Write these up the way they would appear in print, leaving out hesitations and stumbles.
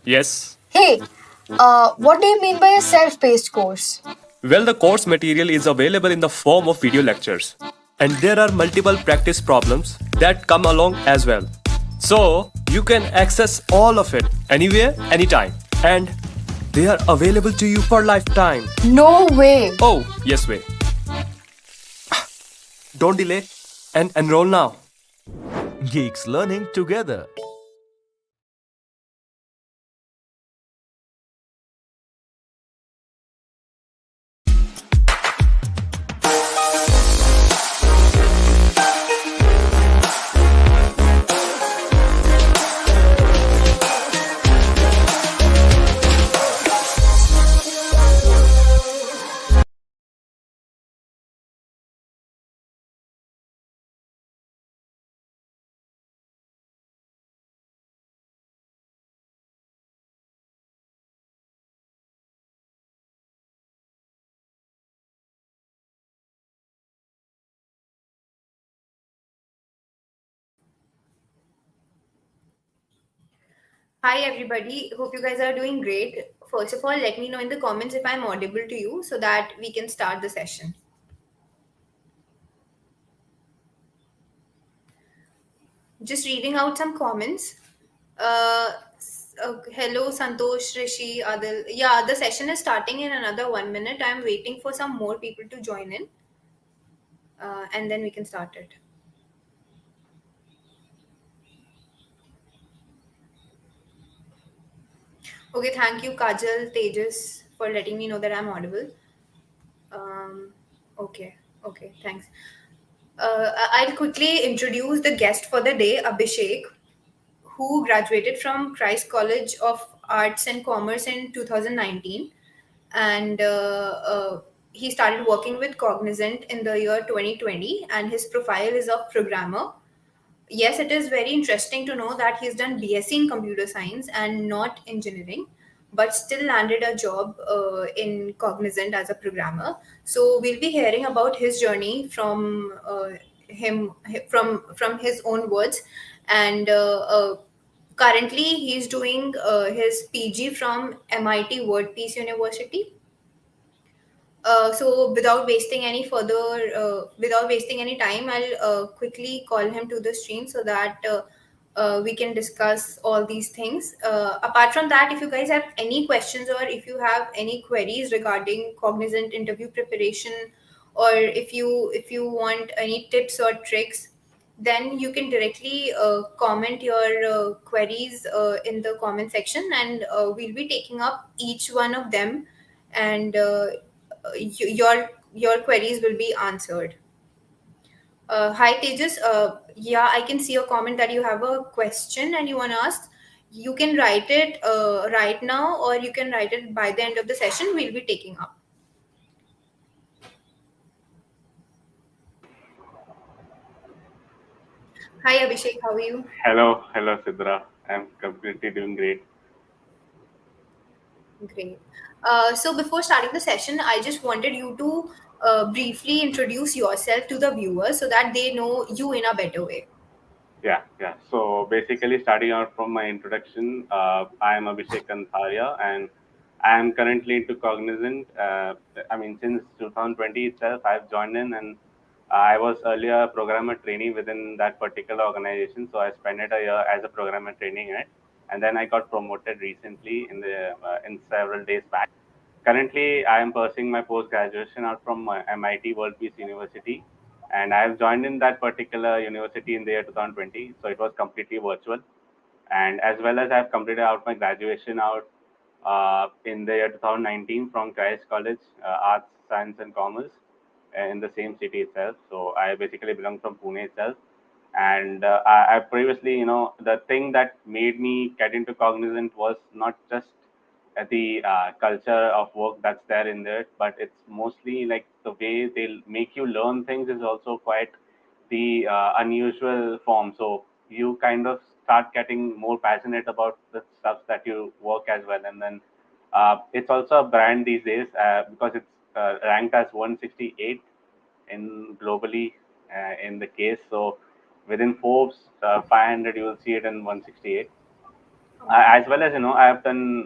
Yes. Hey, what do you mean by a self-paced course? Well, the course material is available in the form of video lectures. And there are multiple practice problems that come along as well. So, you can access all of it anywhere, anytime. And they are available to you for lifetime. No way. Oh, yes, way. Don't delay and enroll now. Geeks learning together. Hi everybody, hope you guys are doing great. First of all, let me know in the comments if I'm audible to you so that we can start the session. Just reading out some comments. Hello, Santosh, Rishi, Adil. Yeah, the session is starting in another 1 minute. I'm waiting for some more people to join in and then we can start it. Okay, thank you, Kajal, Tejas, for letting me know that I'm audible. Um, okay, thanks. I'll quickly introduce the guest for the day, Abhishek, who graduated from Christ College of Arts and Commerce in 2019. And he started working with Cognizant in the year 2020. And his profile is of programmer. Yes, it is very interesting to know that he's done BSc in computer science and not engineering, but still landed a job in Cognizant as a programmer. So we'll be hearing about his journey from him from his own words, and currently he's doing his PG from MIT World Peace University. So without wasting any time, I'll quickly call him to the stream so that we can discuss all these things. Apart from that, if you guys have any questions or if you have any queries regarding Cognizant interview preparation, or if you want any tips or tricks, then you can directly comment your queries in the comment section, and we'll be taking up each one of them, and your queries will be answered. Hi Tejas, yeah, I can see a comment that you have a question and you want to ask. You can write it right now, or you can write it by the end of the session. We'll be taking up. Hi Abhishek, how are you? Hello, Sidra. I'm completely doing great. Great. So before starting the session, I just wanted you to briefly introduce yourself to the viewers so that they know you in a better way. Yeah. So basically, starting out from my introduction, I am Abhishek Kantharia, and I am currently into Cognizant. Since 2020 itself, I've joined in, and I was earlier a programmer trainee within that particular organization. So I spent a year as a programmer training in it, and then I got promoted recently in several days back. Currently, I am pursuing my post graduation out from MIT World Peace University, and I have joined in that particular university in the year 2020. So it was completely virtual, and as well as I have completed out my graduation out in the year 2019 from Christ College, Arts, Science, and Commerce in the same city itself. So I basically belong from Pune itself. And I previously, the thing that made me get into Cognizant was not just the culture of work that's there in there, but it's mostly like the way they make you learn things is also quite the unusual form. So you kind of start getting more passionate about the stuff that you work as well. And then it's also a brand these days because it's ranked as 168 in globally in the case. So within Forbes 500, you will see it in 168. As well as I have done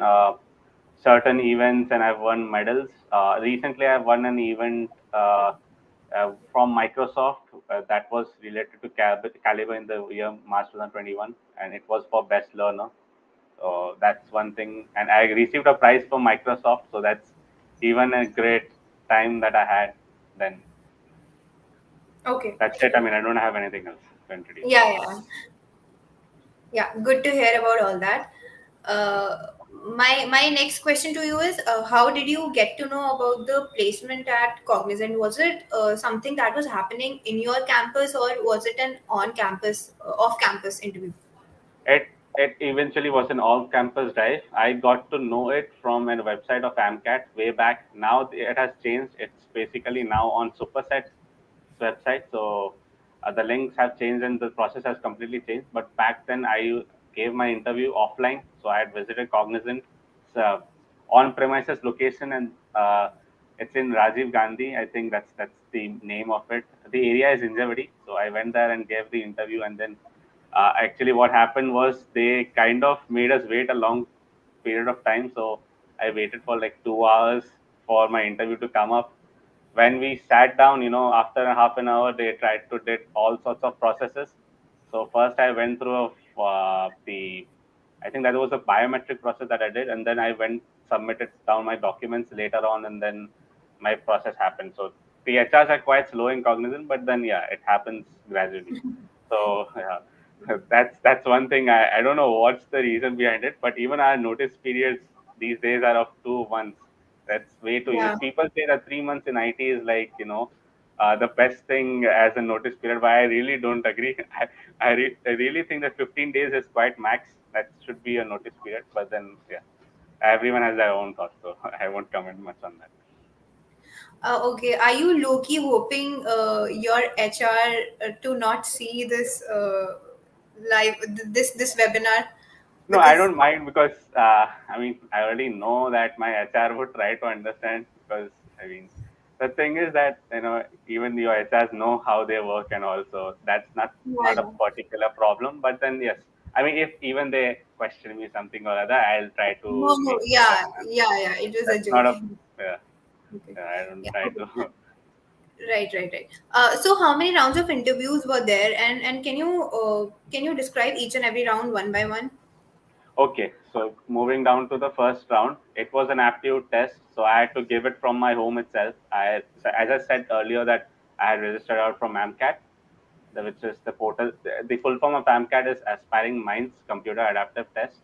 certain events and I've won medals. Recently, I've won an event from Microsoft that was related to Caliber in the year March 2021, and it was for best learner. So that's one thing, and I received a prize from Microsoft. So that's even a great time that I had then. Okay. That's it. I mean, I don't have anything else to introduce. Yeah, yeah. Yeah, good to hear about all that. My next question to you is, how did you get to know about the placement at Cognizant? Was it something that was happening in your campus, or was it an on campus, off campus interview? It eventually was an all-campus drive. I got to know it from a website of AMCAT way back. Now it has changed. It's basically now on Superset's website. So the links have changed and the process has completely changed. But back then, I gave my interview offline. So I had visited Cognizant on-premises location, and it's in Rajiv Gandhi. I think that's the name of it. The area is Injavadi. So I went there and gave the interview, and then actually what happened was they kind of made us wait a long period of time. So I waited for like 2 hours for my interview to come up. When we sat down, after a half an hour, they tried to did all sorts of processes. So first I went through the I think that was a biometric process that I did, and then I went submitted down my documents later on, and then my process happened. So the HRs are quite slow in Cognizant, but then yeah, it happens gradually. So yeah, that's one thing. I don't know what's the reason behind it, but even our notice periods these days are of 2 months. That's way too. Yeah. People say that 3 months in IT is like the best thing as a notice period, but I really don't agree. I really think that 15 days is quite max. That should be a notice period. But then yeah, everyone has their own thoughts, so I won't comment much on that. Okay. Are you low key hoping your HR to not see this this webinar? No, I Because don't mind because I mean I already know that my HR would try to understand because I mean the thing is that even your HRs know how they work and also that's not a yeah. particular problem. But then yes, I mean if even they question me something or other, I'll try No, to no, make sure that yeah, yeah, yeah. It was a that's not joke. a yeah, Okay. yeah I don't Yeah. try Okay. to. Right, right, right. So how many rounds of interviews were there, and can you describe each and every round one by one? Okay, so moving down to the first round, it was an aptitude test. So I had to give it from my home itself. So as I said earlier, that I had registered out from AMCAT, which is the portal. The full form of AMCAT is Aspiring Minds Computer Adaptive Test.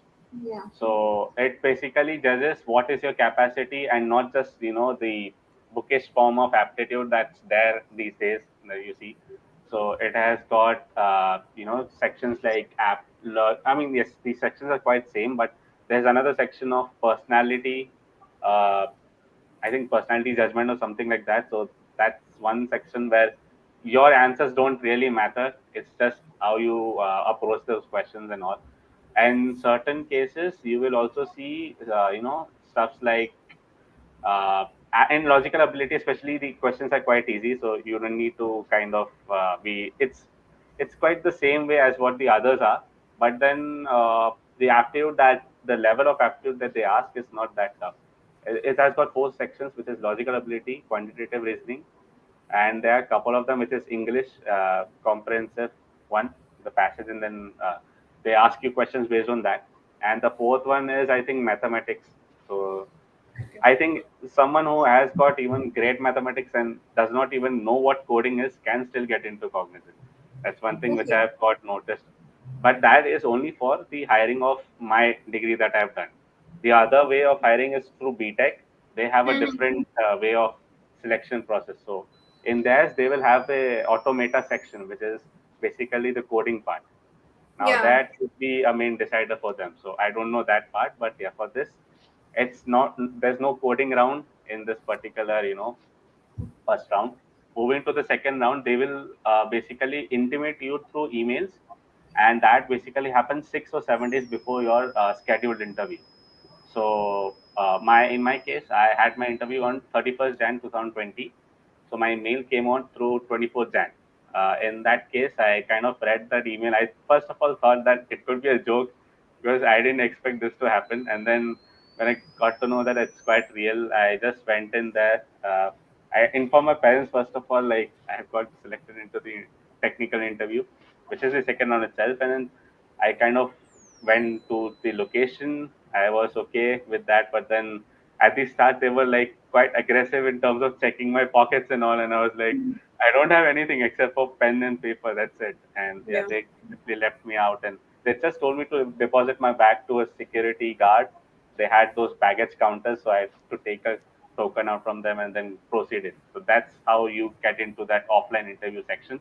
Yeah. So it basically judges what is your capacity and not just the bookish form of aptitude that's there these days that you see. So it has got sections like I mean yes, these sections are quite same, but there's another section of personality. Uh, I think personality judgment or something like that. So that's one section where your answers don't really matter. It's just how you approach those questions and all. And certain cases, you will also see, stuffs like in logical ability, especially the questions are quite easy. So you don't need to kind of be. It's quite the same way as what the others are. But then the aptitude that the level of aptitude that they ask is not that tough. It has got four sections, which is logical ability, quantitative reasoning, and there are a couple of them which is English comprehensive one, the passage, and then they ask you questions based on that. And the fourth one is I think mathematics. So I think someone who has got even great mathematics and does not even know what coding is can still get into Cognizant. That's one thing which I Okay. have got noticed. But that is only for the hiring of my degree that I've done. The other way of hiring is through BTech. They have a Mhm. different way of selection process. So in theirs, they will have a automata section, which is basically the coding part. Now Yeah. that should be a main decider for them. So I don't know that part, but yeah, for this, it's not. There's no coding round in this particular, first round. Moving to the second round, they will basically intimate you through emails, and that basically happens 6 or 7 days before your scheduled interview. So my in my case, I had my interview on 31st Jan 2020. So my mail came on through 24th Jan. In that case, I kind of read that email. I first of all thought that it could be a joke because I didn't expect this to happen. And then when I got to know that it's quite real, I just went in there. I informed my parents first of all, like I have got selected into the technical interview, which is the second round itself. And then I kind of went to the location. I was okay with that, but then at the start they were like quite aggressive in terms of checking my pockets and all, and I was like, I don't have anything except for pen and paper. That's it. And yeah, Yeah. they left me out, and they just told me to deposit my bag to a security guard. They had those baggage counters, so I had to take a token out from them and then proceed in. So that's how you get into that offline interview section.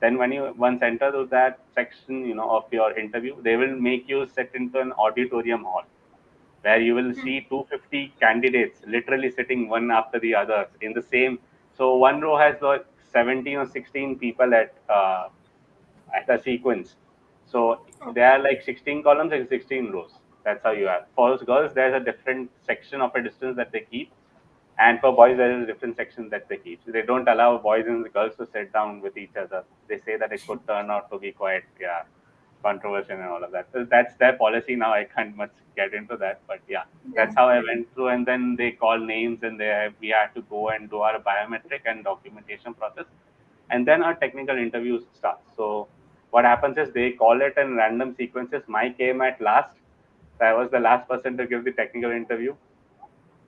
Then when you once enter to that section, of your interview, they will make you sit into an auditorium hall where you will see 250 candidates literally sitting one after the other in the same. So one row has like 17 or 16 people at a sequence. So there are like 16 columns and 16 rows. That's how you have. For girls, there's a different section of a distance that they keep, and for boys, there is a different section that they keep. So they don't allow boys and girls to sit down with each other. They say that it could turn out to be quite, yeah, controversial and all of that. So that's their policy now. I can't much get into that, but yeah, Yeah. that's how I went through. And then they call names, and we had to go and do our biometric and documentation process, and then our technical interviews starts. So what happens is they call it in random sequences. My came at last. So I was the last person to give the technical interview,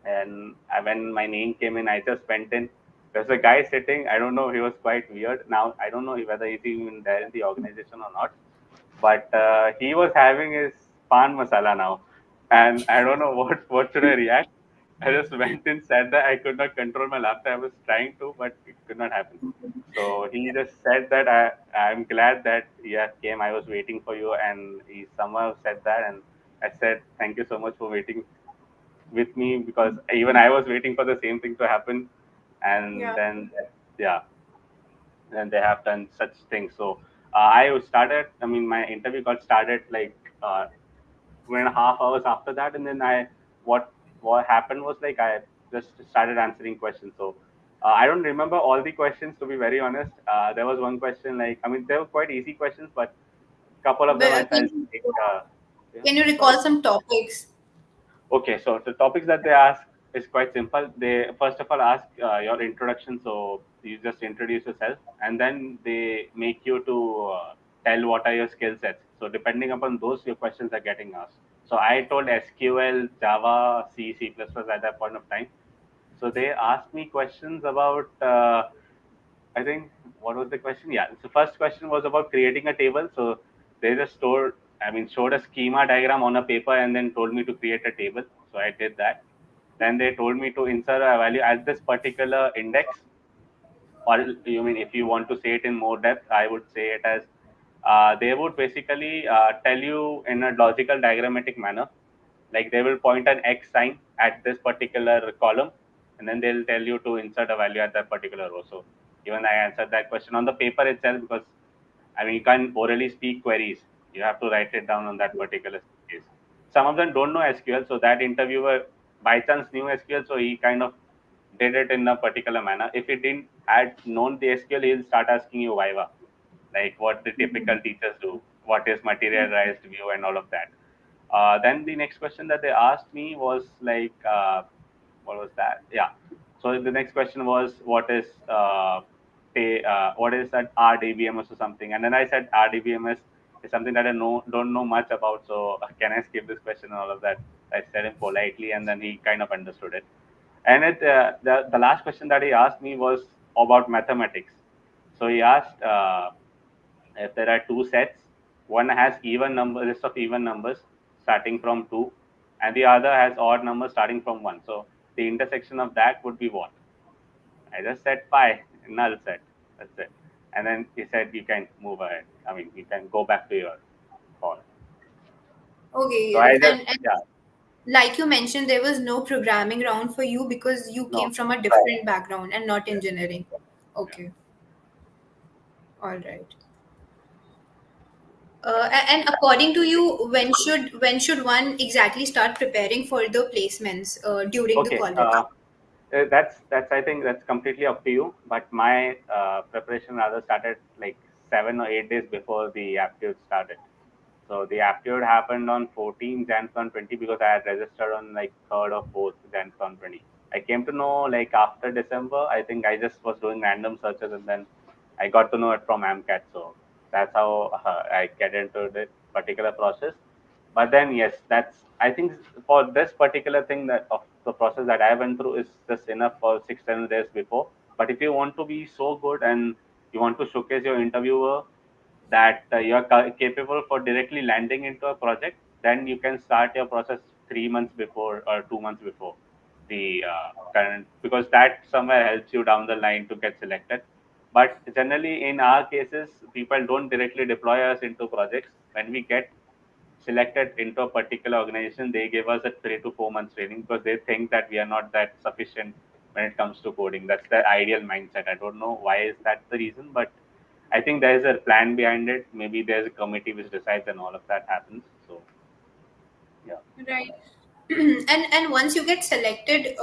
and when my name came in, I just went in. There's a guy sitting. I don't know. He was quite weird. Now I don't know whether he's even there in the organization or not. But he was having his pan masala now, and I don't know what should I react. I just went and said that I could not control my laughter. I was trying to, but it could not happen. So he just said that I'm glad that you have came. I was waiting for you, and he somehow said that, and I said thank you so much for waiting with me, because even I was waiting for the same thing to happen. And Yeah. then yeah, then they have done such things. So I started. I mean, my interview got started like 2.5 hours after that, and then what happened was like I just started answering questions. So I don't remember all the questions, to be very honest. There was one question, like, I mean, they were quite easy questions, but a couple of them I But felt like, yeah, can you sorry. recall some topics? Okay, so the topics that they ask is quite simple. They first of all ask your introduction, so you just introduce yourself, and then they make you to tell what are your skill sets. So depending upon those, your questions are getting asked. So I told SQL, Java, C, C++ at that point of time. So they asked me questions about. I think what was the question? Yeah, so first question was about creating a table. So they just showed a schema diagram on a paper and then told me to create a table. So I did that. Then they told me to insert a value at this particular index. Or you mean if you want to say it in more depth, I would say it as they would basically tell you in a logical diagrammatic manner, like they will point an X sign at this particular column, and then they'll tell you to insert a value at that particular row. So even I answered that question on the paper itself, because I mean, you can't orally speak queries. You have to write it down on that particular case. Some of them don't know SQL, so that interviewer by chance knew SQL, so he kind of did it in a particular manner. If he didn't had known the SQL, he'll start asking you Viva, like what the typical teachers do, what is materialized view, and all of that. Then the next question that they asked me was like, what was that? Yeah. So the next question was, what is that RDBMS or something? And then I said RDBMS is something that I don't know much about. So can I skip this question and all of that? I said him politely, and then he kind of understood it. And the last question that he asked me was about mathematics. So he asked if there are two sets, one has list of even numbers starting from 2, and the other has odd numbers starting from 1. So the intersection of that would be what? I just said pi, null set. That's it. And then he said you can move ahead. I mean, you can go back to your call. So Okay, I just, and yeah, like you mentioned, there was no programming round for you because you came no, from a different background and not yeah, engineering. yeah. Okay, all right. And according to you, when should one exactly start preparing for the placements during the Okay. college? That's I think that's completely up to you. But my preparation rather started like 7 or 8 days before the aptitude started. So the aptitude happened on 14 Jan 2020 because I had registered on like 3rd or 4th Jan 2020. I came to know like after December. I think I just was doing random searches and then I got to know it from AMCAT. So that's how I get into the particular process. But then yes, that's I think for this particular thing that of the process that I went through is just enough for 6 7 days before. But if you want to be so good and you want to showcase your interviewer that you are capable for directly landing into a project, then you can start your process 3 months before or 2 months before the current, because that somewhere helps you down the line to get selected. But generally, in our cases, people don't directly deploy us into projects. When we get selected into a particular organization, they give us a 3 to 4 months training because they think that we are not that sufficient when it comes to coding. That's the ideal mindset. I don't know why is that the reason, but I think there is a plan behind it. Maybe there's a committee which decides, and all of that happens. So yeah, Right. And once you get selected,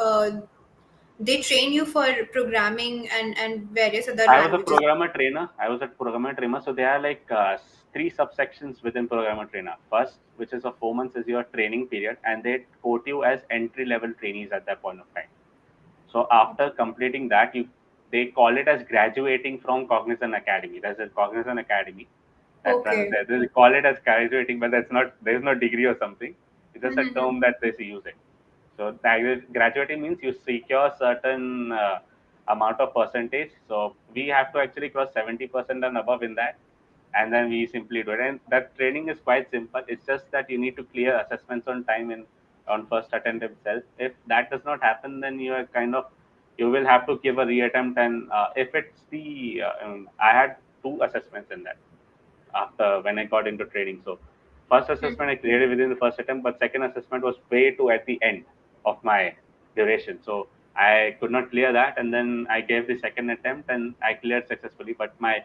they train you for programming and various other I was a languages. programmer trainer. I was a programmer trainer. So there are like three subsections within programmer trainer. First, which is a 4 months, is your training period, and they quote you as entry level trainees at that point of time. So after completing that, you they call it as graduating from Cognizant Academy. There's a Cognizant Academy that runs Okay. there. They call it as graduating, but that's not. There's no degree or something. It's just a Mm-hmm. term that they use it. So graduating means you secure certain amount of percentage. So we have to actually cross 70% and above in that, and then we simply do it. And that training is quite simple. It's just that you need to clear assessments on time in on first attempt itself. If that does not happen, then you are kind of you will have to give a reattempt. And if it's the I had two assessments in that after when I got into trading. So first assessment I cleared within the first attempt, but second assessment was way too at the end of my duration. So I could not clear that, and then I gave the second attempt and I cleared successfully. But my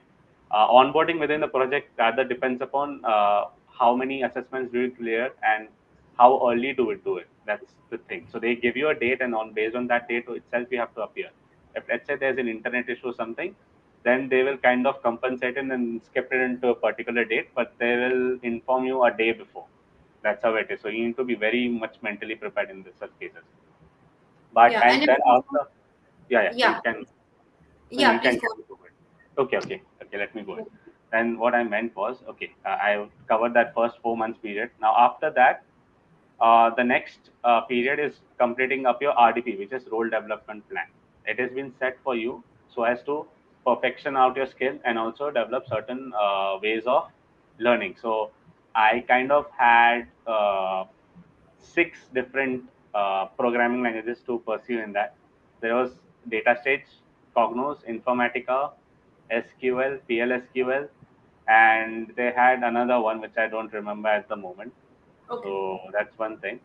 onboarding within the project rather depends upon how many assessments do you clear and how early do we do it. That's the thing. So they give you a date, and on based on that date itself, you have to appear. If let's say there's an internet issue or something, then they will kind of compensate it and skip it into a particular date, but they will inform you a day before. That's how it is. So you need to be very much mentally prepared in this such cases. But Yeah, and and it then also, after, yeah, yeah, you can. No, yeah, you please can go go ahead. Okay. Let me go ahead. Then what I meant was, okay, I covered that first 4 months period. Now after that, the next period is completing up your RDP, which is role development plan. It has been set for you so as to perfection out your skill and also develop certain ways of learning. So I kind of had six different programming languages to pursue in that. There was data stage, Cognos, Informatica, SQL, PLSQL, and they had another one which I don't remember at the moment. Okay. So that's one thing.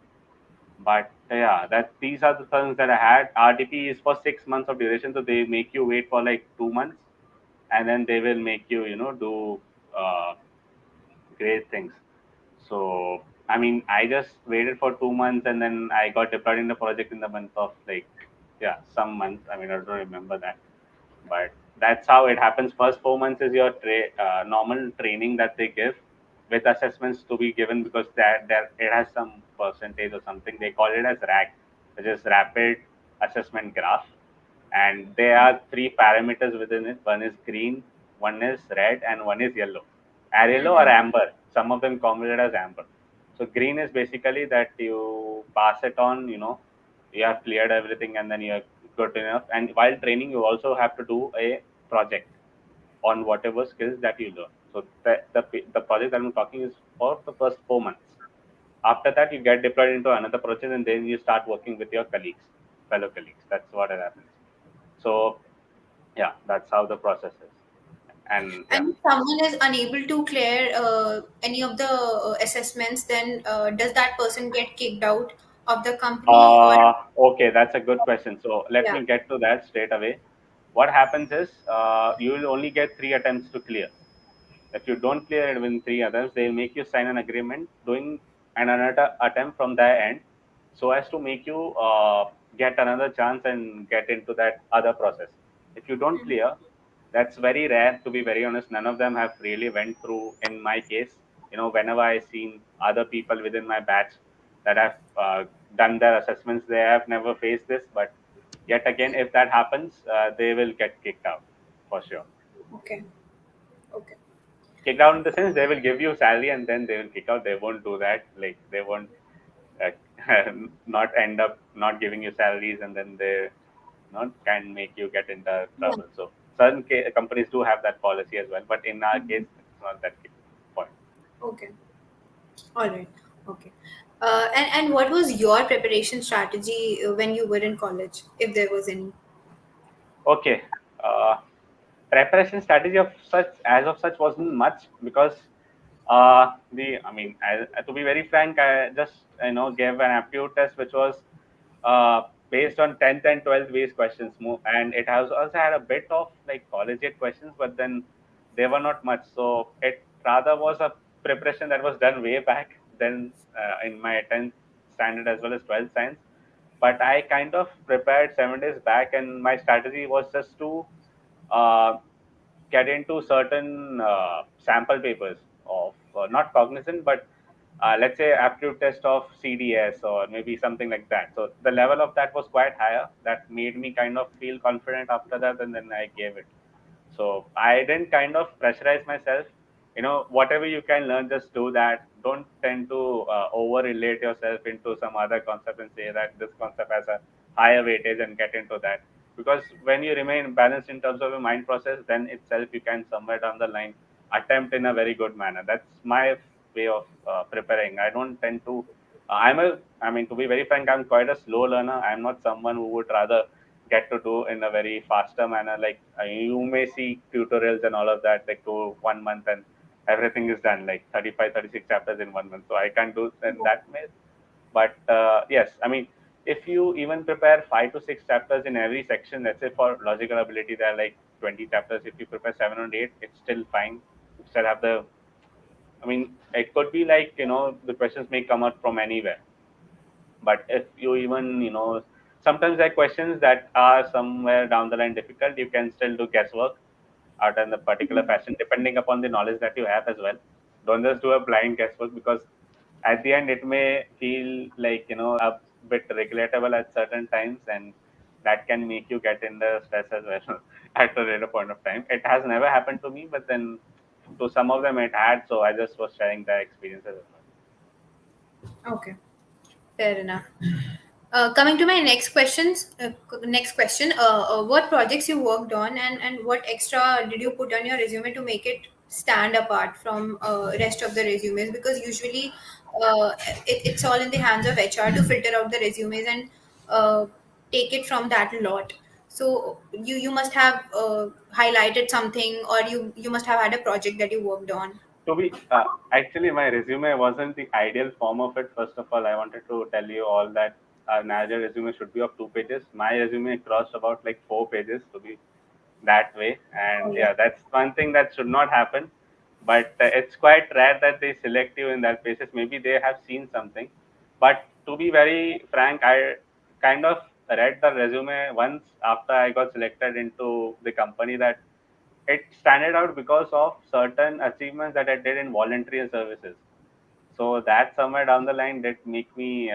But yeah, that these are the things that I had. RTP is for 6 months of duration, so they make you wait for like 2 months, and then they will make you, do uh, great things. So I mean, I just waited for 2 months, and then I got deployed in the project in the month of like, yeah, some months. I mean, I don't remember that, but that's how it happens. First 4 months is your normal training that they give with assessments to be given, because that it has some percentage or something. They call it as RAG, which is rapid assessment graph, and there are three parameters within it. One is green, one is red, and one is yellow. Yellow or amber, some of them call it as amber. So green is basically that you pass it on, you have cleared everything, and then you're good enough. And while training, you also have to do a project on whatever skills that you learn. So the project that I'm talking is for the first 4 months. After that, you get deployed into another project, and then you start working with your colleagues, fellow colleagues. That's what it happens. So yeah, that's how the process is. And yeah. And if someone is unable to clear any of the assessments, then does that person get kicked out of the company or Okay, that's a good question. So let yeah? me get to that straight away. What happens is you will only get three attempts to clear. If you don't clear it within three others, they'll make you sign an agreement doing another attempt from their end, so as to make you get another chance and get into that other process. If you don't clear, that's very rare, to be very honest. None of them have really went through in my case. whenever I seen other people within my batch that have done their assessments, they have never faced this. But yet again, if that happens, they will get kicked out for sure. Okay. Okay. Kicked out in the sense they will give you salary and then they will kick out. They won't do that. Like they won't uh, not end up not giving you salaries and then they not can make you get into Yeah. trouble. So certain companies do have that policy as well, but in our case, it's not that point. Okay. All right. Okay. And what was your preparation strategy when you were in college, if there was any? Okay. Uh, Preparation strategy of such as of such wasn't much because to be very frank, I just gave an aptitude test which was based on 10th and 12th based questions and it has also had a bit of like collegiate questions, but then they were not much, so it rather was a preparation that was done way back then in my 10th standard as well as 12th science. But I kind of prepared 7 days back and my strategy was just to uh, get into certain sample papers of not Cognizant, but let's say aptitude test of CDS or maybe something like that. So the level of that was quite higher. That made me kind of feel confident after that, and then I gave it. So I didn't kind of pressurize myself. Whatever you can learn, just do that. Don't tend to over relate yourself into some other concept and say that this concept has a higher weightage and get into that. Because when you remain balanced in terms of your mind process, then itself you can somewhere down the line attempt in a very good manner. That's my way of preparing. I don't tend to. To be very frank, I'm quite a slow learner. I'm not someone who would rather get to do in a very faster manner. Like you may see tutorials and all of that, like to 1 month and everything is done, like 35, 36 chapters in 1 month. So I can't do in that way. But yes, if you even prepare 5 to 6 chapters in every section, let's say for logical ability, there are like 20 chapters. If you prepare 7 or 8, it's still fine. You still have it could be like, the questions may come out from anywhere, but if you even sometimes there are questions that are somewhere down the line difficult, you can still do guesswork out in the particular fashion depending upon the knowledge that you have as well. Don't just do a blind guesswork, because at the end it may feel like a bit regretable at certain times, and that can make you get in the stress as well at a later point of time. It has never happened to me, but then to some of them it had, so I just was sharing the experiences as well. Okay. Fair enough. Coming to my next question, what projects you worked on, and what extra did you put on your resume to make it stand apart from rest of the resumes? Because usually it's all in the hands of HR to filter out the resumes and uh, take it from that lot. So you must have highlighted something, or you must have had a project that you worked on. To be actually, my resume wasn't the ideal form of it. First of all, I wanted to tell you all that an ideal resume should be of 2 pages. My resume crossed about like 4 pages to be that way, and Oh, yeah, that's one thing that should not happen. But it's quite rare that they select you in that basis. Maybe they have seen something, but to be very frank, I kind of read the resume once after I got selected into the company, that it standed out because of certain achievements that I did in voluntary services. So that somewhere down the line did make me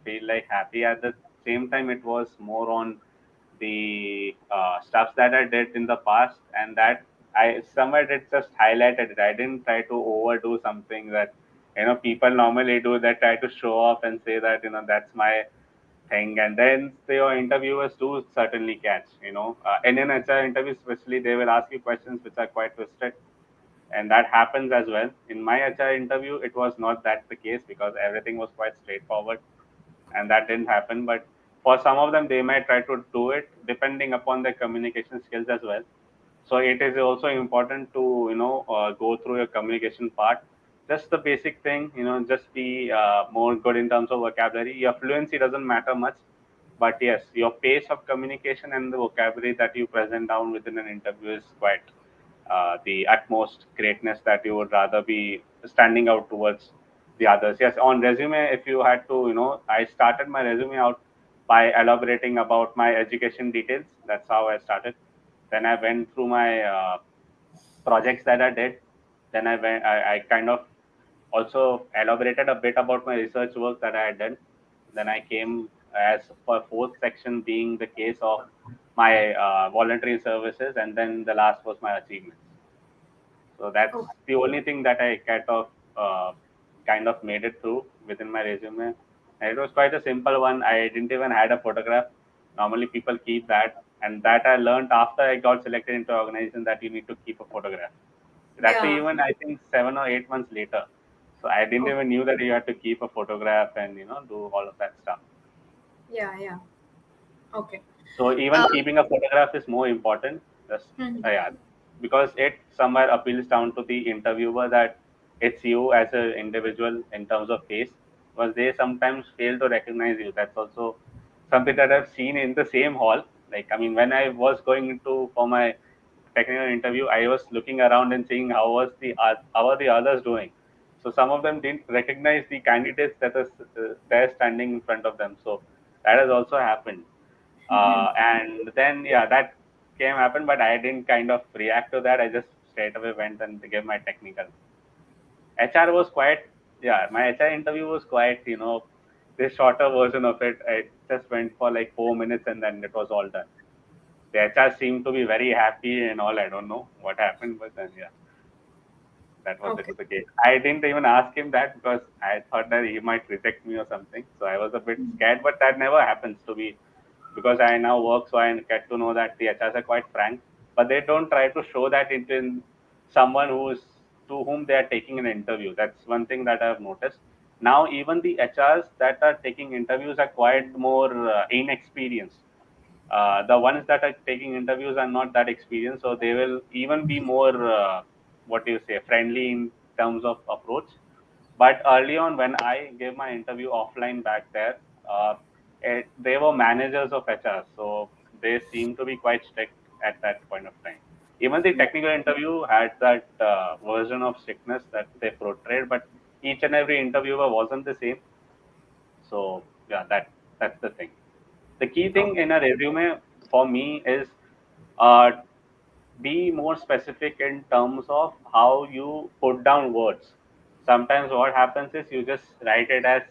feel like happy. At the same time, it was more on the stuff that I did in the past, and that I somewhere did just highlighted it. I didn't try to overdo something that people normally do. That try to show off and say that that's my thing, and then your interviewers do certainly catch. In an HR interview, especially, they will ask you questions which are quite twisted, and that happens as well. In my HR interview, it was not that the case because everything was quite straightforward, and that didn't happen. But for some of them, they might try to do it depending upon their communication skills as well. So it is also important to go through your communication part. Just the basic thing, just be more good in terms of vocabulary. Your fluency doesn't matter much, but yes, your pace of communication and the vocabulary that you present down within an interview is quite the utmost greatness that you would rather be standing out towards the others. Yes, on resume, if you had to, I started my resume out by elaborating about my education details. That's how I started. Then I went through my projects that I did. Then I kind of also elaborated a bit about my research work that I had done. Then I came as for fourth section being the case of my voluntary services, and then the last was my achievements. So that's Okay. the only thing that I kind of made it through within my resume. And it was quite a simple one. I didn't even had a photograph. Normally people keep that, and that I learned after I got selected into an organization that you need to keep a photograph. That too Yeah. even I think 7 or 8 months later. So I didn't Oh, even knew that you had to keep a photograph and do all of that stuff. yeah, yeah. Okay. So even Uh, keeping a photograph is more important. Just mhm. yeah, because it somewhere appeals down to the interviewer that it's you as an individual in terms of face. Because they sometimes fail to recognize you. That's also something that I've seen in the same hall. Like I mean, when I was going into for my technical interview, I was looking around and seeing how are the others doing. So some of them didn't recognize the candidates that is there standing in front of them. So that has also happened. And then yeah, that came happen, but I didn't kind of react to that. I just straight away went and gave my technical. HR was quite yeah, my HR interview was quite this shorter version of it. I just went for like 4 minutes and then it was all done. The HR seemed to be very happy and all. I don't know what happened, but then yeah, that was it Okay. with the case. I didn't even ask him that because I thought that he might reject me or something. So I was a bit scared, but that never happens to me because I now work, so I get to know that the HRs are quite frank, but they don't try to show that in someone who's to whom they are taking an interview. That's one thing that I've noticed. Now, even the HRs that are taking interviews are quite more inexperienced. The ones that are taking interviews are not that experienced, so they will even be more what do you say friendly in terms of approach. But early on, when I gave my interview offline back there, they were managers of HR, so they seemed to be quite strict at that point of time. Even the technical interview had that version of strictness that they portrayed, but each and every interviewer wasn't the same. So yeah, that's the thing. The key thing Okay. in a resume for me is uh, be more specific in terms of how you put down words. Sometimes what happens is you just write it as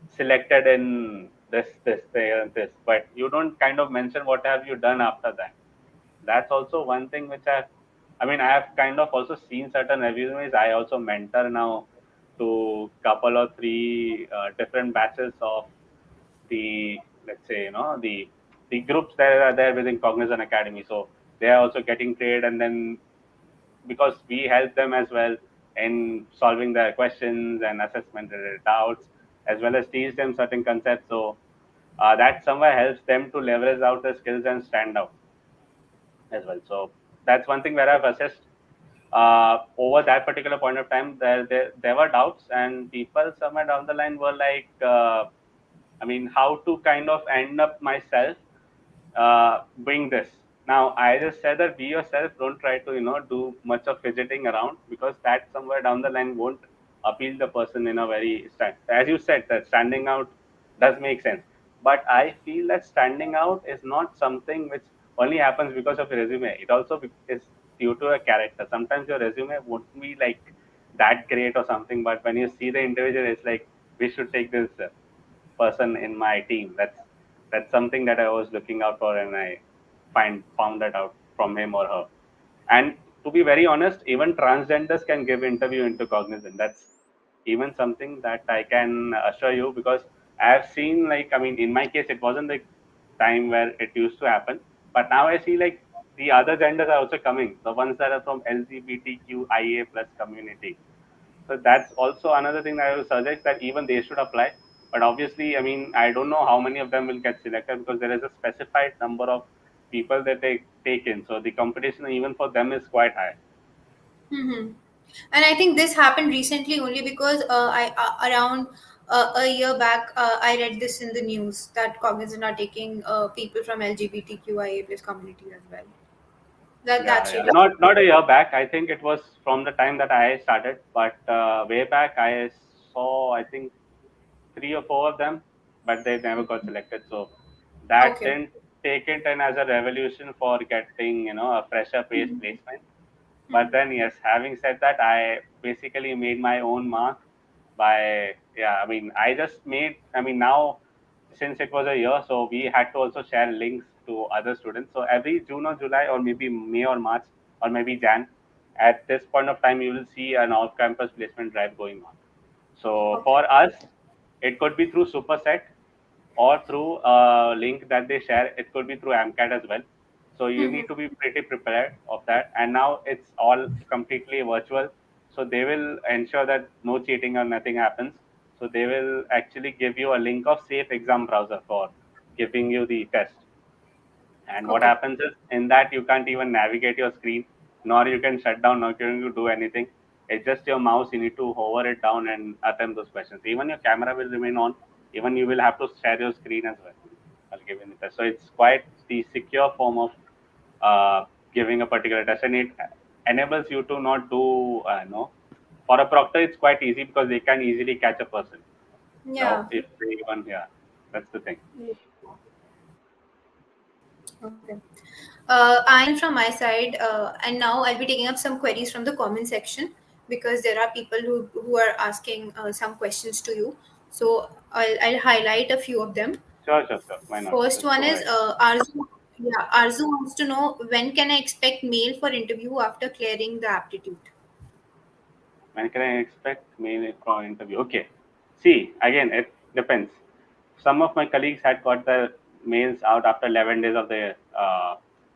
selected in this, there, and this, but you don't kind of mention what have you done after that. That's also one thing which I mean, I have kind of also seen certain resumes. I also mentor now to couple or three different batches of the let's say the groups that are there within Cognizant Academy. So they are also getting trained, and then because we help them as well in solving their questions and assessment related doubts, as well as teach them certain concepts. So that somewhere helps them to leverage out their skills and stand out as well. So that's one thing where I've assessed over that particular point of time. There were doubts, and people somewhere down the line were like, I mean, how to kind of end up myself bring this. Now, I just said that be yourself. Don't try to do much of fidgeting around because that somewhere down the line won't appeal the person in a very as you said that standing out does make sense. But I feel that standing out is not something which only happens because of your resume. It also is due to a character. Sometimes your resume won't be like that great or something, but when you see the individual, it's like we should take this person in my team. That's something that I was looking out for, and I found that out from him or her. And to be very honest, even transgenders can give interview into Cognizant. That's even something that I can assure you because I have seen like I mean in my case it wasn't the time where it used to happen, but now I see like the other genders are also coming. The ones that are from LGBTQIA plus community, so that's also another thing that I would suggest that even they should apply. But obviously, I mean, I don't know how many of them will get selected because there is a specified number of people that they take in. So the competition even for them is quite high. Mm-hmm. And I think this happened recently only because I around a year back I read this in the news that Cognizant are taking people from LGBTQIA plus community as well. Yeah, That's yeah. really Not a year back. I think it was from the time that I started, but way back I saw I think 3 or 4 of them, but they never got selected. So that okay. didn't take it in as a revolution for getting a fresher pace placement. But then yes, having said that, I basically made my own mark by, yeah, I mean, I just made, I mean, now since it was a year, so we had to also share links to other students. So every June or July, or maybe May or March, or maybe Jan, at this point of time, you will see an off-campus placement drive going on. So Okay. for us, it could be through Superset or through a link that they share. It could be through AMCAT as well. So you need to be pretty prepared of that. And now it's all completely virtual. So they will ensure that no cheating or nothing happens. So they will actually give you a link of safe exam browser for giving you the test. And what Okay. happens is in that you can't even navigate your screen, nor you can shut down, nor can you do anything. It's just your mouse. You need to hover it down and attempt those questions. Even your camera will remain on. Even you will have to share your screen as well. I'll give you the test. So it's quite the secure form of giving a particular test, and it enables you to not do no. For a proctor, it's quite easy because they can easily catch a person. No, Yeah. if they even, yeah, that's the thing. Okay. I'm from my side, and now I'll be taking up some queries from the comment section because there are people who are asking some questions to you. So I'll highlight a few of them. Sure, sure, sure. Why not? First Let's one go is ahead. Arzu. Yeah, Arzu wants to know when can I expect mail for interview after clearing the aptitude. When can I expect mail for interview? Okay. See, again, it depends. Some of my colleagues had got the mails out after 11 days of the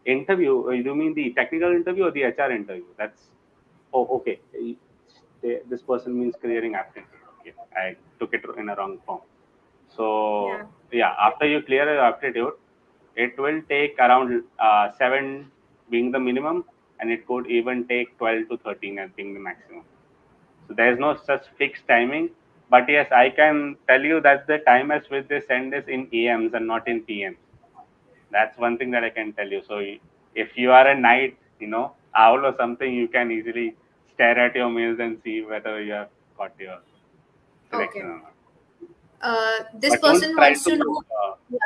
interview. You mean the technical interview or the HR interview? That's, oh, okay. This person means clearing aptitude. Okay. I took it in a wrong form. So, Yeah. yeah, after you clear your aptitude, it will take around 7 being the minimum, and it could even take 12 to 13 as being the maximum. So there is no such fixed timing. But yes, I can tell you that the time at which they send is in AMs and not in PMs. That's one thing that I can tell you. So if you are a night, owl or something, you can easily stare at your mails and see whether you have got your selection Okay. or not. This But don't person try wants to to. know. Yeah.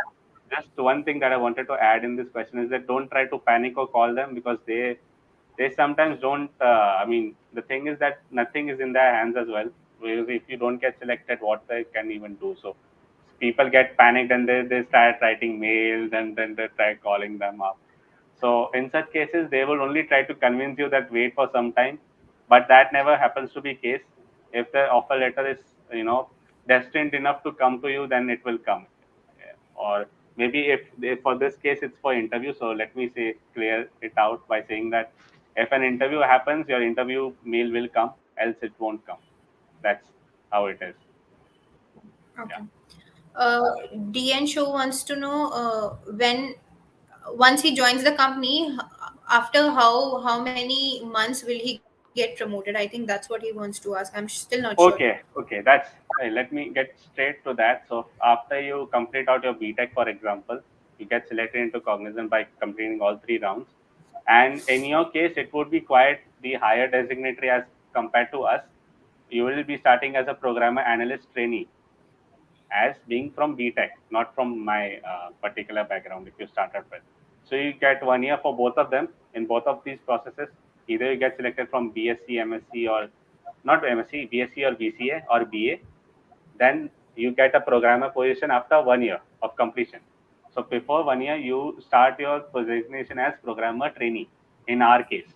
Just one thing that I wanted to add in this question is that don't try to panic or call them because they sometimes don't. I mean, the thing is that nothing is in their hands as well. Because if you don't get selected, what they can even do? So people get panicked and they start writing mails and then they try calling them up. So in such cases, they will only try to convince you that wait for some time, but that never happens to be case. If the offer letter is destined enough to come to you, then it will come. Or maybe if for this case it's for interview, so let me say clear it out by saying that if an interview happens, your interview mail will come, else it won't come. That's how it is. Yeah. Okay. Uh, DN Show wants to know when once he joins the company, after how many months will he get promoted? I think that's what he wants to ask. I'm still not sure. Okay, okay. That's let me get straight to that. So after you complete out your BTech, for example, you get selected into Cognizant by completing all 3 rounds. And in your case, it would be quite the higher designatory as compared to us. You will be starting as a programmer analyst trainee, as being from BTech, not from my particular background. If you started with, so you get 1 year for both of them. In both of these processes, either you get selected from BSc, MSc, or not MSc, BSc or BCA or BA. Then you get a programmer position after 1 year of completion. So before 1 year, you start your designation as programmer trainee. In our case,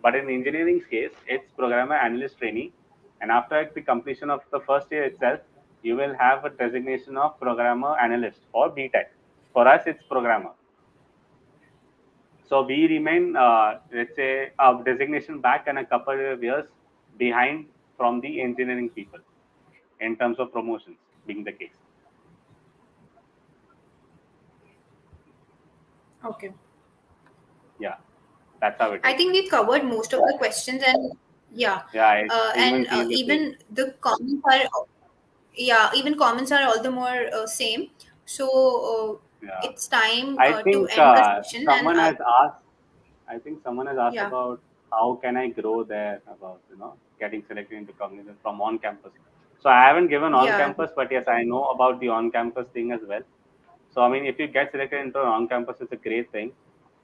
but in engineering's case, it's programmer analyst trainee. And after the completion of the first year itself, you will have a designation of programmer analyst or BTech. For us, it's programmer. So we remain, let's say, a designation back and a couple of years behind from the engineering people in terms of promotions, being the case. Okay. Yeah, that's how it I is. think we've covered most of the questions, and yeah, Yeah, it even and feels the same. even the comments are, yeah, even comments are all the more same. So Yeah, it's time I to think end the session, and someone has asked. I think someone has asked yeah, about how can I grow there, about getting selected into Cognizant from on campus. So I haven't given on yeah, campus, but yes, I know about the on campus thing as well. So I mean, if you get selected into on campus, it's a great thing.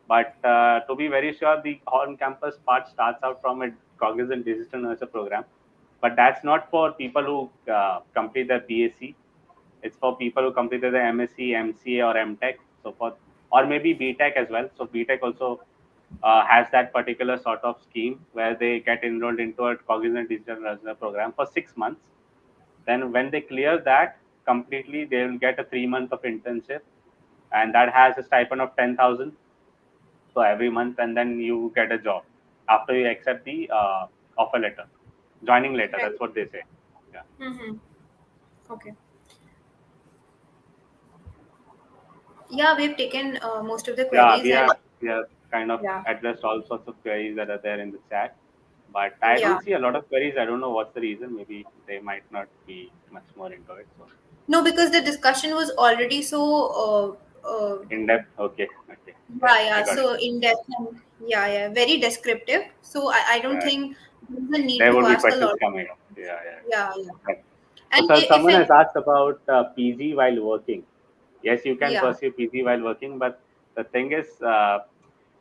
But to be very sure, the on campus part starts out from a Cognizant digital nurture program. but that's not for people who complete their BSc. It's for people who completed the MSc, MCA, or MTech. So for or maybe BTech as well. So BTech also has that particular sort of scheme where they get enrolled into a Cognizant Digital Learner program for 6 months. Then when they clear that completely, they will get a 3 month of internship, and that has a stipend of 10,000 so every month, and then you get a job after you accept the offer letter, joining letter. Right. That's what they say. Yeah. Mm-hmm. Okay. Yeah, we've taken most of the Yeah, queries, and we have kind of yeah, addressed all sorts of queries that are there in the chat, but I yeah. don't see a lot of queries. I don't know what's the reason. Maybe they might not be much more into it. So No, because the discussion was already so in depth, okay, okay, yeah, yeah, I yeah, got it. so in depth and yeah, yeah, very descriptive. So I don't Yeah, think there's a need there to would be ask a questions lot. coming up. Yeah, yeah. Yeah, yeah. Right. So, And sir, if someone has it, asked about PG while working. Yes, you can yeah, pursue PG while working, but the thing is,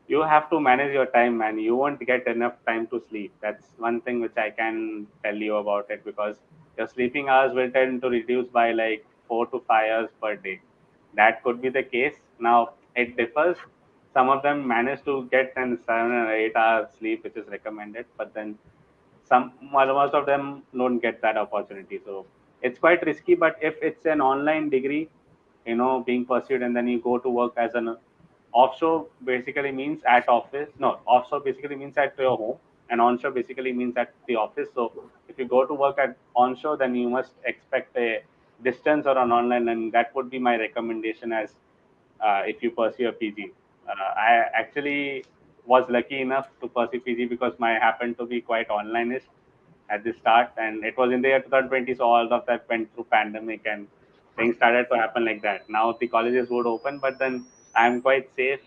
you have to manage your time, man. You won't get enough time to sleep. That's one thing which I can tell you about it, because your sleeping hours will tend to reduce by like 4 to 5 hours per day. That could be the case. Now, it differs. Some of them manage to get an 7 or 8 hour sleep, which is recommended, but then most of them don't get that opportunity. So it's quite risky. But if it's an online degree, being pursued, and then you go to work as an offshore, basically means at office. No, offshore basically means at your home, and onshore basically means at the office. So if you go to work at onshore, then you must expect a distance or an online, and that would be my recommendation as if you pursue a PG. I actually was lucky enough to pursue PG because my happened to be quite onlineish at the start, and it was in the year 2020, so all of that went through pandemic, and things started to happen like that. Now the colleges would open, but then I'm quite safe.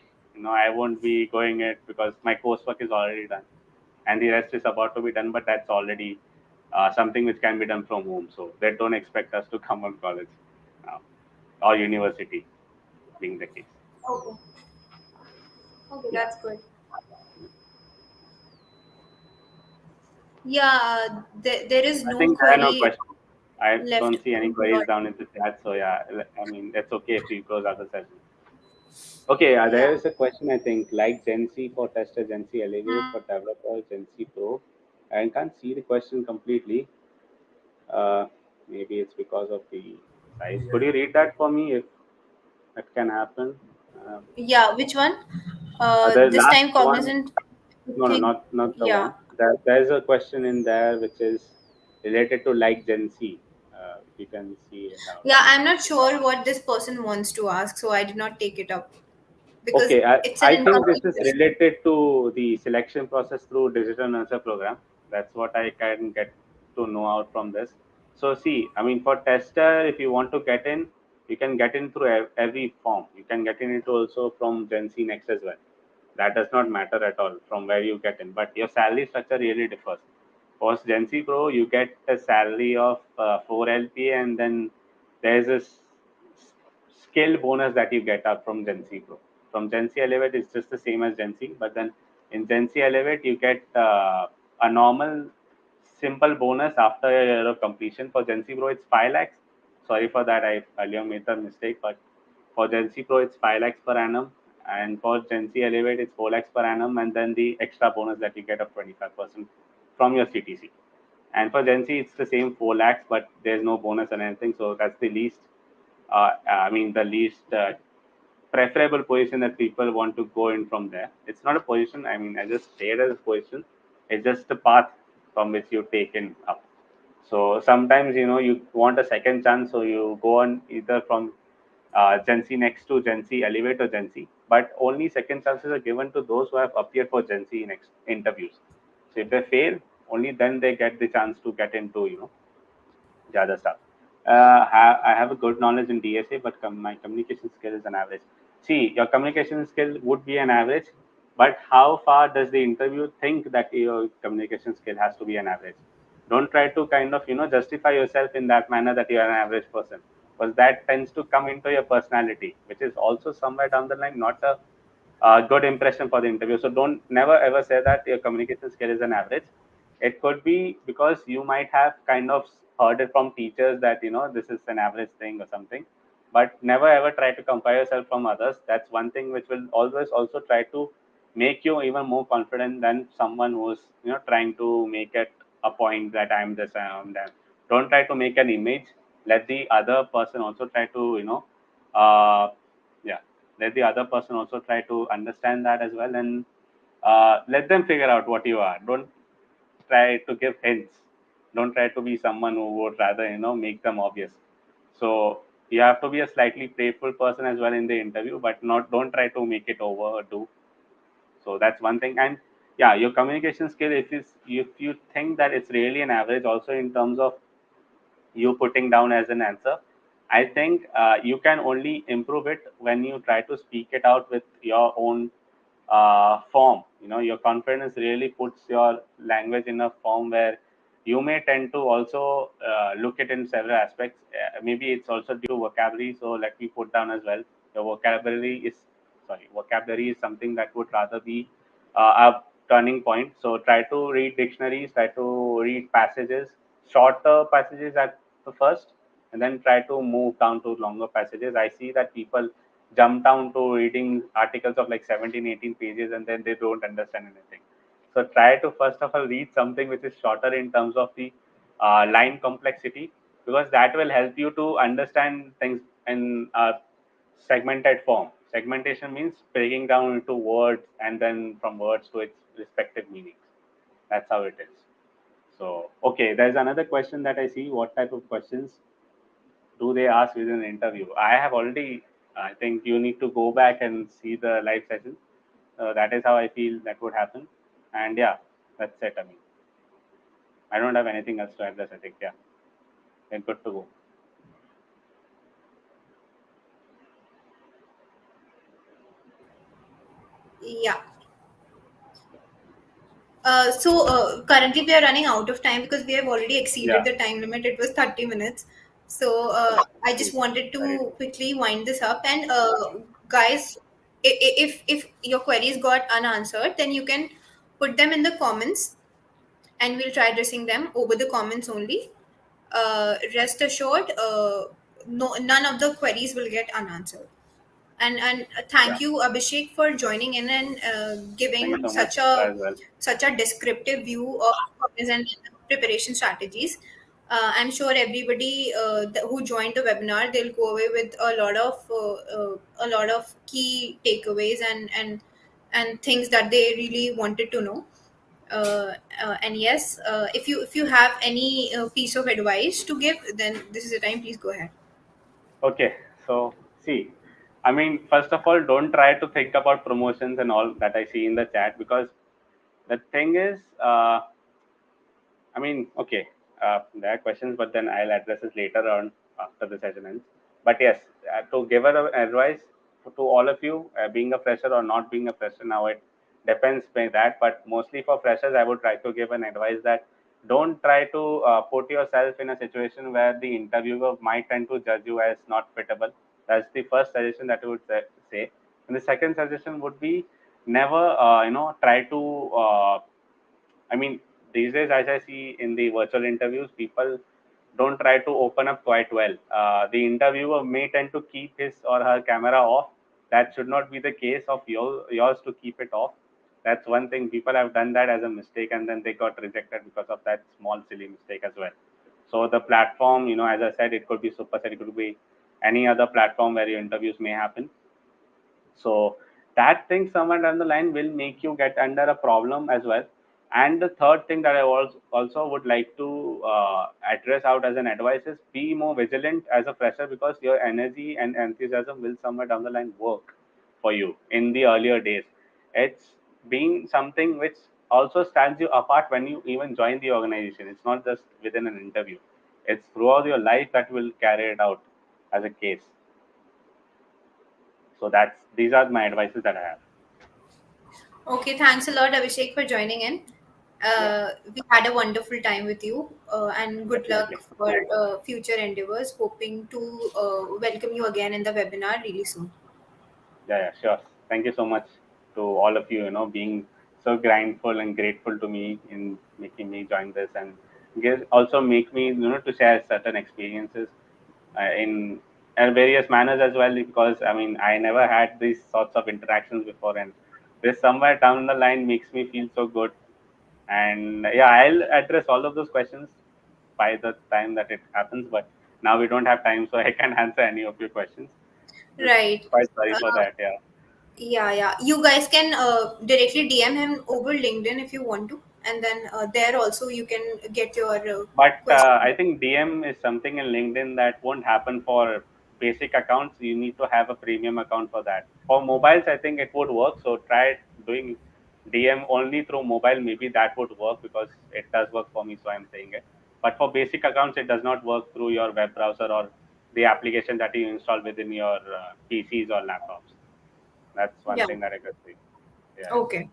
I won't be going it because my coursework is already done, and the rest is about to be done, but that's already something which can be done from home. So they don't expect us to come on college now or university, being the case. okay, okay, Yeah. that's good. Yeah, there is I no think there are no query questions. I left don't see any in the queries down audience. in the chat. So yeah, I mean, it's okay if we close out the session. Okay, there Yeah. is a question, I think, like Gen Z for tester, Gen Z Elevate for developer, Gen Z Pro. I can't see the question completely. Uh, Maybe it's because of the size. Could you read that for me if that can happen? Uh, Yeah, which one? the This last time one, Cognizant, I no, no, think, not the yeah. one. There's a question in there which is related to like Gen Z. If you can see it out. Yeah, I'm not sure what this person wants to ask, so I did not take it up because Okay, it's an I think this incomplete is question. related to the selection process through digital nurture program. That's what I can get to know out from this. So see, I mean, for tester, if you want to get in, you can get in through every form. You can get in it also from Gen Z Next as well. That does not matter at all from where you get in, but your salary structure really differs. For Gen Z Pro, you get a salary of 4 LPA, and then there's a skill bonus that you get up from Gen Z Pro. From Gen Z Elevate, it's just the same as Gen Z, but then in Gen Z Elevate, you get a normal simple bonus after a year of completion. For Gen Z Pro, it's 5 lakhs. Sorry for that, I earlier made the mistake, but for Gen Z Pro, it's 5 lakhs per annum, and for Gen Z Elevate, it's 4 lakhs per annum, and then the extra bonus that you get of 25% from your CTC. And for Gen Z, it's the same 4 lakhs, but there's no bonus and anything. So that's the least, the least preferable position that people want to go in from there. It's not a position. I mean, I just say it as a position. It's just a path from which you take in up. So sometimes you want a second chance, so you go on either from Gen Z next to Gen Z Elevate or Gen Z, but only second chances are given to those who have appeared for Gen Z next interviews. So if they fail, only then they get the chance to get into the other stuff. I have a good knowledge in DSA, but my communication skill is an average. See, your communication skill would be an average, but how far does the interview think that your communication skill has to be an average? Don't try to kind of justify yourself in that manner that you are an average person, because that tends to come into your personality, which is also somewhere down the line not a good impression for the interview. So don't never ever say that your communication skill is an average. It could be because you might have kind of heard it from teachers that this is an average thing or something, but never ever try to compare yourself from others. That's one thing which will always also try to make you even more confident than someone who's trying to make it a point that I'm this, I'm that. Don't try to make an image. Let the other person also try to uh, yeah, let the other person also try to understand that as well, and let them figure out what you are. Don't try to give hints. Don't try to be someone who would rather make them obvious. So you have to be a slightly playful person as well in the interview, but not don't try to make it overdo. So that's one thing. And yeah, your communication skill, if you think that it's really an average, also in terms of you putting down as an answer, I think you can only improve it when you try to speak it out with your own form. Your confidence really puts your language in a form where you may tend to also look at in several aspects. Maybe it's also due to vocabulary. So let me put down as well. Your vocabulary is something that would rather be a turning point. So try to read dictionaries, try to read passages, shorter passages at the first, and then try to move down to longer passages. I see that people jump down to reading articles of like 17, 18 pages, and then they don't understand anything. So try to first of all read something which is shorter in terms of the line complexity, because that will help you to understand things in a segmented form. Segmentation means breaking down into words and then from words to its respective meanings. That's how it is. So, okay, there's another question that I see. What type of questions do they ask within an interview? I have already, I think you need to go back and see the live session. That is how I feel that would happen. And yeah, that's it. I mean, I don't have anything else to address. I think, yeah, we're good to go. Yeah. Currently we are running out of time because we have already exceeded Yeah, the time limit. It was 30 minutes. So I just wanted right. to quickly wind this up. And guys, if your queries got unanswered, then you can put them in the comments and we'll try addressing them over the comments only. Rest assured, no, none of the queries will get unanswered. And Yeah. thank you, Abhishek, for joining in and Thank you giving so much as well. such a descriptive view of Cognizant preparation strategies. I'm sure everybody who joined the webinar, they'll go away with a lot of key takeaways and things that they really wanted to know. And yes, if you have any piece of advice to give, then this is the time. Please go ahead. Okay, so see, I mean, first of all, don't try to think about promotions and all that I see in the chat, because the thing is, I mean, okay, there are questions, but then I'll address it later on after the session ends. But yes, to give her advice to all of you, being a fresher or not being a fresher, now it depends by that. But mostly for freshers, I would try to give an advice that don't try to put yourself in a situation where the interviewer might tend to judge you as not fittable. That's the first suggestion that I would say. And the second suggestion would be never, try to I mean, these days, as I see in the virtual interviews, people don't try to open up quite well. The interviewer may tend to keep his or her camera off. That should not be the case of yours to keep it off. That's one thing. People have done that as a mistake, and then they got rejected because of that small, silly mistake as well. So the platform, as I said, it could be Superset, it could be any other platform where your interviews may happen. So that thing somewhere down the line will make you get under a problem as well. And the third thing that I also would like to address out as an advice is be more vigilant as a fresher, because your energy and enthusiasm will somewhere down the line work for you in the earlier days. It's being something which also stands you apart when you even join the organization. It's not just within an interview. It's throughout your life that will carry it out as a case. So that's these are my advices that I have. Okay, thanks a lot, Abhishek, for joining in. Yeah, We had a wonderful time with you, and good luck definitely. for Thanks. future endeavors. Hoping to welcome you again in the webinar really soon. Yeah, yeah, sure. Thank you so much to all of you, being so grindful and grateful to me in making me join this, and also make me to share certain experiences in various manners as well, because I mean I never had these sorts of interactions before, and this somewhere down the line makes me feel so good. And yeah, I'll address all of those questions by the time that it happens, but now we don't have time, so I can't answer any of your questions. Just Right. quite sorry for Uh, that. Yeah. yeah. You guys can directly DM him over LinkedIn if you want to, and then there also you can get your But question. I think DM is something in LinkedIn that won't happen for basic accounts. You need to have a premium account for that. For mobiles, I think it would work. So try doing DM only through mobile. Maybe that would work, because it does work for me. So I'm saying it. But for basic accounts, it does not work through your web browser or the application that you install within your PCs or laptops. That's one Yeah. thing that I could say. Yeah, Okay.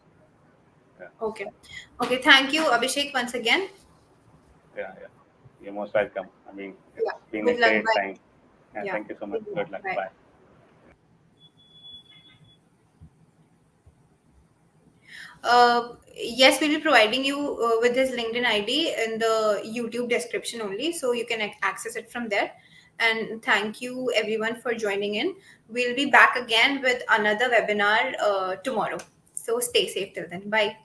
yeah, Okay. Okay. Thank you, Abhishek, once again. yeah, yeah. You're most welcome. I mean, it's Yeah. been a Good luck. great Bye. time. Yeah, Yeah. thank you so much. Good luck. Good luck. Bye. Bye. Yes, we'll be providing you with his LinkedIn ID in the YouTube description only, so you can access it from there. And thank you everyone for joining in. We'll be back again with another webinar tomorrow. So stay safe till then. Bye.